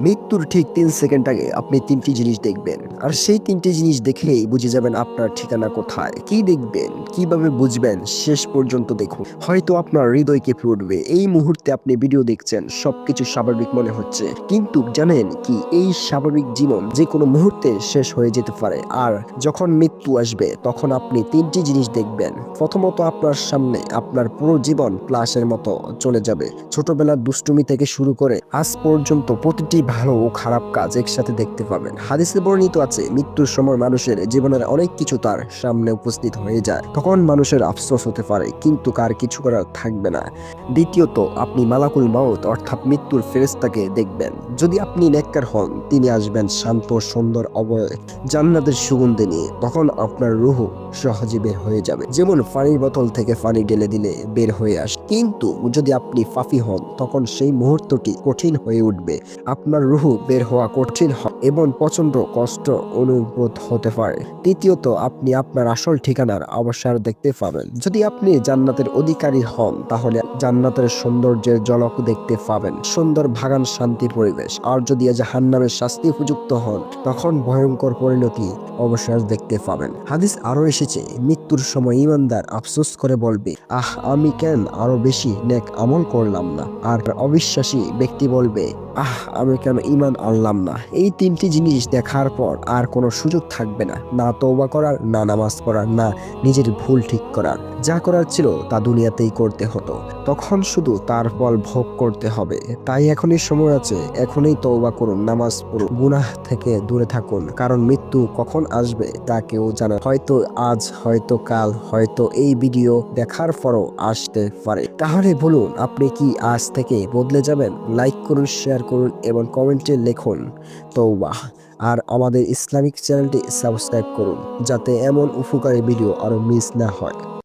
মৃত্যুর ঠিক ৩ সেকেন্ড আগে আপনি ৩টি জিনিস দেখবেন। আর সেই ৩টি জিনিস দেখলেই বুঝে যাবেন আপনার ঠিকানা কোথায়। কি দেখবেন? কিভাবে বুঝবেন? শেষ পর্যন্ত দেখুন। হয়তো আপনার হৃদয় কেঁপে উঠবে। এই মুহূর্তে আপনি ভিডিও দেখছেন, সবকিছু স্বাভাবিক মনে হচ্ছে। কিন্তু জানেন কি এই স্বাভাবিক জীবন যেকোনো মুহূর্তে শেষ হয়ে যেতে পারে। আর যখন মৃত্যু আসবে তখন আপনি ৩টি জিনিস দেখবেন। প্রথমত আপনার সামনে আপনার পুরো জীবন ফ্ল্যাশের মতো চলে যাবে। ছোটবেলার দুষ্টুমি থেকে শুরু করে আজ পর্যন্ত প্রতিটি ভালো ও খারাপ কাজ একসাথে দেখতে পাবেন। হাদিসে বর্ণিত আছে মৃত্যুর সময় মানুষের জীবনের অনেক কিছু তার সামনে উপস্থিত হয়ে যায়। তখন মানুষের আফসোস হতে পারে কিন্তু কার কিছু করার থাকবে না। দ্বিতীয়ত আপনি মালাকুল মাউত অর্থাৎ মৃত্যুর ফেরেশতাকে দেখবেন। যদি আপনি নেককার হন তিনি আসবেন শান্ত সুন্দর অবয়বে জান্নাতের সুগন্ধি নিয়ে। তখন আপনার রূহ সহজে বের হয়ে যাবে, যেমন পানির বোতল থেকে পানি ঢেলে দিলে বের হয়ে আসে। কিন্তু যদি আপনি পাপী হন তখন সেই মুহূর্তটি কঠিন হয়ে উঠবে। আপনার রূহ বের হওয়া কঠিন হয় এবং প্রচন্ড কষ্ট অনুভূত হতে পারে। তৃতীয়ত আপনি আপনার আসল ঠিকানার অবসর দেখতে পাবেন। যদি আপনি জান্নাতের অধিকারী হন তাহলে জান্নাতের সৌন্দর্যের ঝলক দেখতে পাবেন, সুন্দর বাগান শান্তির পরিবেশ। আর যদি জাহান্নামের শাস্তি উপযুক্ত হন তখন ভয়ঙ্কর পরিণতি অবশ্যই দেখতে পাবেন। হাদিস আরো এসেছে মৃত্যুর সময় ইমানদার আফসোস করে বলবে, আহ আমি কেন আরো বেশি নেক আমল করলাম না। আর অবিশ্বাসী ব্যক্তি বলবে, আহ আমি কেন ঈমান আনলাম না। এই ৩টি জিনিস দেখার পর আর কোনো সুযোগ থাকবে না, না তওবা করার, না নামাজ পড়ার, না নিজের ভুল ঠিক করার। যা করার ছিল তা দুনিয়াতেই করতে হতো, তখন শুধু তার ফল ভোগ করতে হবে। তাই এখনই সময় আছে, এখনই তওবা করুন, নামাজ পড়ুন, গুনাহ থেকে দূরে থাকুন। কারণ মৃত্যু কখন আসবে তা কেউ জানে না। হয়তো আজ, হয়তো কাল, হয়তো এই ভিডিও দেখার পরও আসতে পারে। তাহলে বলুন আপনি কি আজ থেকে বদলে যাবেন? লাইক করুন, শেয়ার করুন এবং কমেন্টে লিখুন তওবাহ। আর আমাদের ইসলামিক চ্যানেলটি সাবস্ক্রাইব করুন যাতে এমন উপকারী ভিডিও আরো মিস না হয়।